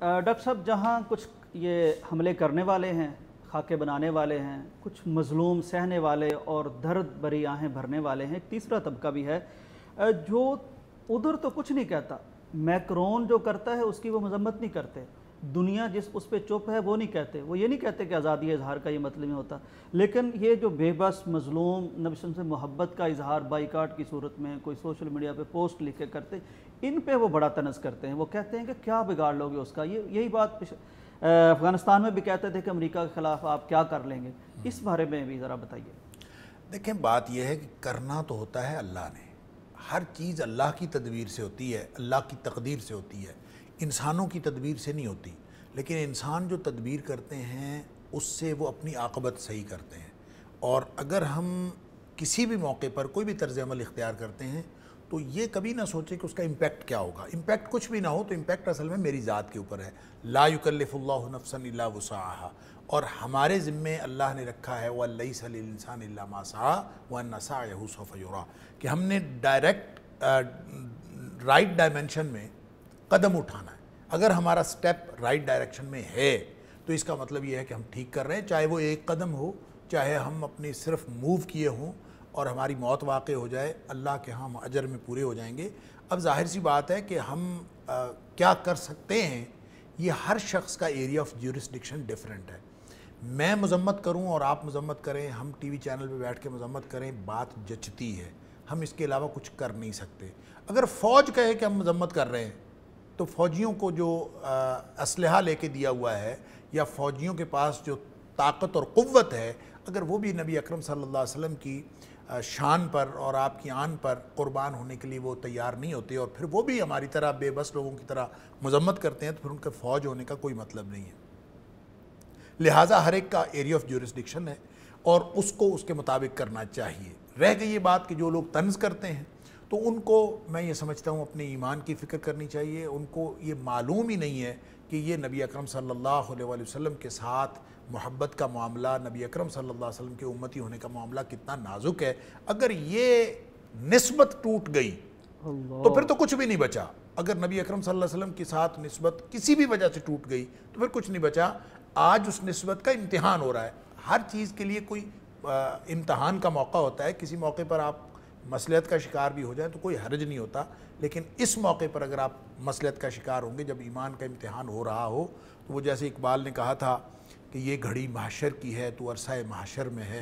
Doctor साहब, जहाँ कुछ ये हमले करने वाले हैं, खाके बनाने वाले हैं, कुछ मज़लूम सहने वाले और दर्द भरी आहें भरने वाले हैं, एक तीसरा तबका भी है जो उधर तो कुछ नहीं कहता, मैक्रोन जो करता है उसकी वो मजम्मत नहीं करते, दुनिया जिस उस पर चुप है वो नहीं कहते, वो ये नहीं कहते कि आज़ादी इजहार का ये मतलब नहीं होता। लेकिन ये जो बेबस मज़लूम नबी से मोहब्बत का इजहार बाइकाट की सूरत में कोई सोशल मीडिया पे पोस्ट लिख के करते, इन पे वो बड़ा तनज़ करते हैं। वो कहते हैं कि क्या बिगाड़ लोगे उसका। यही बात अफ़गानिस्तान में भी कहते थे कि अमेरिका के ख़िलाफ़ आप क्या कर लेंगे। इस बारे में भी ज़रा बताइए। देखें, बात यह है कि करना तो होता है अल्लाह ने, हर चीज़ अल्लाह की तदबीर से होती है, अल्लाह की तकदीर से होती है, इंसानों की तदबीर से नहीं होती। लेकिन इंसान जो तदबीर करते हैं उससे वो अपनी आक़िबत सही करते हैं। और अगर हम किसी भी मौके पर कोई भी तर्ज़ अमल इख्तियार करते हैं तो ये कभी ना सोचें कि उसका इम्पैक्ट क्या होगा। इम्पैक्ट कुछ भी ना हो तो इम्पैक्ट असल में मेरी ज़ात के ऊपर है। ला युकल्लिफुल्लाहु नफ्सन इल्ला वुसअहा, और हमारे ज़िम्मे अल्लाह ने रखा है वलैसा लिल इंसान इल्ला मा सआ व अन्ना सअयहु सौफ युरा, कि हमने डायरेक्ट राइट डायमेंशन में कदम उठाना है। अगर हमारा स्टेप राइट डायरेक्शन में है तो इसका मतलब ये है कि हम ठीक कर रहे हैं, चाहे वो एक कदम हो, चाहे हम अपनी सिर्फ मूव किए हों और हमारी मौत वाक़ई हो जाए, अल्लाह के यहाँ हम अजर में पूरे हो जाएंगे। अब जाहिर सी बात है कि हम क्या कर सकते हैं, ये हर शख्स का एरिया ऑफ ज्यूरिसडिक्शन डिफरेंट है। मैं मजम्मत करूं और आप मजम्मत करें, हम टीवी चैनल पे बैठ के मजम्मत करें, बात जचती है, हम इसके अलावा कुछ कर नहीं सकते। अगर फ़ौज कहे कि हम मजम्मत कर रहे हैं तो फ़ौजियों को जो असलहा लेके दिया हुआ है या फ़ौजियों के पास जो ताकत और क़ुव्वत है, अगर वो भी नबी अकरम सल्लल्लाहु अलैहि वसल्लम की शान पर और आपकी आन पर क़ुरबान होने के लिए वो तैयार नहीं होते और फिर वो भी हमारी तरह बेबस लोगों की तरह मजम्मत करते हैं, तो फिर उनके फ़ौज होने का कोई मतलब नहीं है। लिहाजा हर एक का एरिया ऑफ ज्यूरिसडिक्शन है और उसको उसके मुताबिक करना चाहिए। रह गई ये बात कि जो लोग तंज़ करते हैं तो उनको मैं ये समझता हूँ अपने ईमान की फ़िक्र करनी चाहिए। उनको ये मालूम ही नहीं है कि ये नबी अकरम सल्लल्लाहु अलैहि वसल्लम के साथ मोहब्बत का मामला, नबी अकरम सल्लल्लाहु अलैहि वसल्लम के उम्मती होने का मामला कितना नाजुक है। अगर ये निस्बत टूट गई तो फिर तो कुछ भी नहीं बचा। अगर नबी अकरम सल्लल्लाहु अलैहि वसल्लम के साथ निस्बत किसी भी वजह से टूट गई तो फिर कुछ नहीं बचा। आज उस निस्बत का इम्तिहान हो रहा है। हर चीज़ के लिए कोई इम्तिहान का मौका होता है। किसी मौके पर आप मसलियत का शिकार भी हो जाए तो कोई हर्ज नहीं होता, लेकिन इस मौके पर अगर आप मसलियत का शिकार होंगे, जब ईमान का इम्तिहान हो रहा हो, तो वो जैसे इकबाल ने कहा था कि ये घड़ी महशर की है तो अरसाए महशर में है,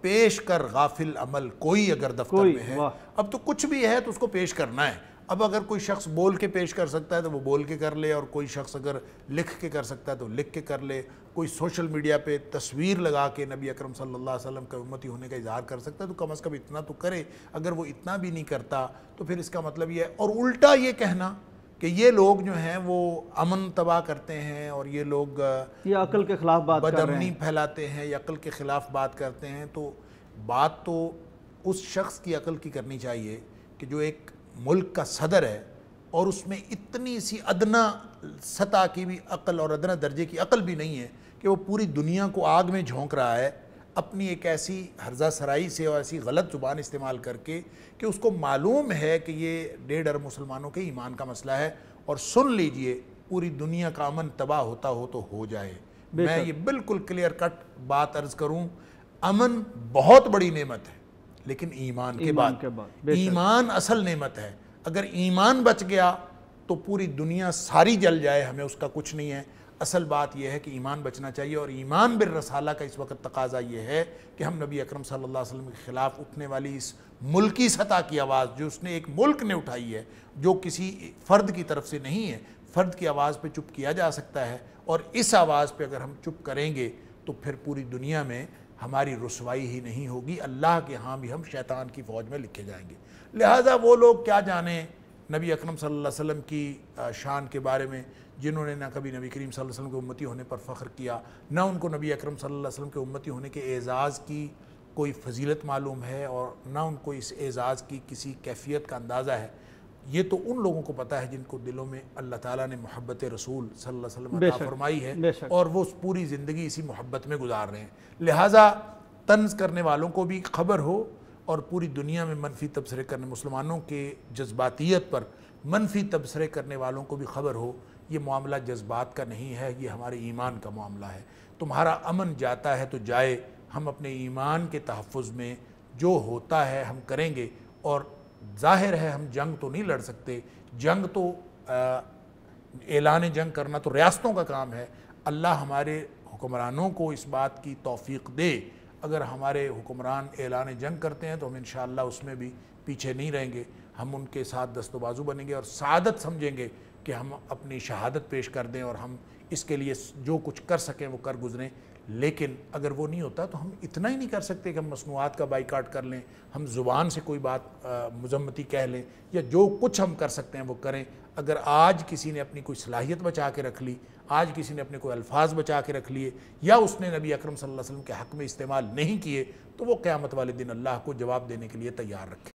पेश कर गाफिल अमल कोई अगर दफ्तर में है। अब तो कुछ भी है तो उसको पेश करना है। अब अगर कोई शख्स बोल के पेश कर सकता है तो वो बोल के कर ले, और कोई शख्स अगर लिख के कर सकता है तो लिख के कर ले। कोई सोशल मीडिया पे तस्वीर लगा के नबी अकरम सल्लल्लाहु अलैहि वसल्लम का उम्मती होने का इजहार कर सकता है तो कम अज़ कम इतना तो करे। अगर वो इतना भी नहीं करता तो फिर इसका मतलब ये है। और उल्टा ये कहना कि ये लोग जो हैं वो अमन तबाह करते हैं और ये लोग ये अक्ल के ख़िलाफ़ बात कर रहे हैं, बदअमनी फैलाते हैं या अक्ल के ख़िलाफ़ बात करते हैं, तो बात तो उस शख्स की अक्ल की करनी चाहिए कि जो एक मुल्क का सदर है और उसमें इतनी सी अदना सतह की भी अक्ल और अदना दर्जे की अक्ल भी नहीं है कि वो पूरी दुनिया को आग में झोंक रहा है अपनी एक ऐसी हर्जा सराई से और ऐसी गलत ज़ुबान इस्तेमाल करके कि उसको मालूम है कि ये 1.5 अरब मुसलमानों के ईमान का मसला है। और सुन लीजिए, पूरी दुनिया का अमन तबाह होता हो तो हो जाए। मैं ये बिल्कुल क्लियर कट बात अर्ज़ करूँ, अमन बहुत बड़ी नेमत है, लेकिन ईमान के बाद ईमान असल नेमत है। अगर ईमान बच गया तो पूरी दुनिया सारी जल जाए, हमें उसका कुछ नहीं है। असल बात यह है कि ईमान बचना चाहिए, और ईमान बिर रसाला का इस वक्त तकाजा ये है कि हम नबी अकरम सल्लल्लाहु अलैहि वसल्लम के ख़िलाफ़ उठने वाली इस मुल्की सतह की आवाज़ जो उसने एक मुल्क ने उठाई है, जो किसी फ़र्द की तरफ से नहीं है, फ़र्द की आवाज़ पे चुप किया जा सकता है, और इस आवाज़ पे अगर हम चुप करेंगे तो फिर पूरी दुनिया में हमारी रुसवाई ही नहीं होगी, अल्लाह के यहाँ भी हम शैतान की फ़ौज में लिखे जाएंगे। लिहाजा वो लोग क्या जाने नबी अकरम सल्लल्लाहु अलैहि वसल्लम की शान के बारे में, जिन्होंने ना कभी नबी करीम सल्लल्लाहु अलैहि वसल्लम के उम्मती होने पर फ़ख्र किया, ना उनको नबी अकरम सल्लल्लाहु अलैहि वसल्लम के उम्मती होने के एज़ाज़ की कोई फजीलत मालूम है, और ना उनको इस एज़ाज़ की किसी कैफियत का अंदाज़ा है। ये तो उन लोगों को पता है जिनको दिलों में अल्लाह ताला ने मोहब्बत रसूल सल्लल्लाहु अलैहि वसल्लम अता फरमाई है और वो पूरी ज़िंदगी इसी मोहब्बत में गुजार रहे हैं। लिहाजा तंज़ करने वालों को भी खबर हो और पूरी दुनिया में मनफी तबसरे करने, मुसलमानों के जज्बातियत पर मनफी तबसरे करने वालों को भी खबर हो یہ معاملہ جذبات کا نہیں ہے، یہ ہمارے ایمان کا معاملہ ہے۔ تمہارا امن جاتا ہے تو جائے، ہم اپنے ایمان کے تحفظ میں جو ہوتا ہے ہم کریں گے۔ اور ظاہر ہے ہم جنگ تو نہیں لڑ سکتے، جنگ تو اعلان جنگ کرنا تو ریاستوں کا کام ہے۔ اللہ ہمارے حکمرانوں کو اس بات کی توفیق دے، اگر ہمارے حکمران اعلان جنگ کرتے ہیں تو ہم انشاءاللہ اس میں بھی پیچھے نہیں رہیں گے، ہم ان کے ساتھ دست و بازو بنیں گے اور سعادت سمجھیں گے کہ ہم اپنی شہادت پیش کر دیں اور ہم اس کے لیے جو کچھ کر سکیں وہ کر گزریں۔ لیکن اگر وہ نہیں ہوتا تو ہم اتنا ہی نہیں کر سکتے کہ ہم مصنوعات کا بائیکاٹ کر لیں، ہم زبان سے کوئی بات مذمتی کہہ لیں، یا جو کچھ ہم کر سکتے ہیں وہ کریں۔ اگر آج کسی نے اپنی کوئی صلاحیت بچا کے رکھ لی، آج کسی نے اپنے کوئی الفاظ بچا کے رکھ لیے، یا اس نے نبی اکرم صلی اللہ علیہ وسلم کے حق میں استعمال نہیں کیے، تو وہ قیامت والے دن اللہ کو جواب دینے کے لیے تیار رکھے۔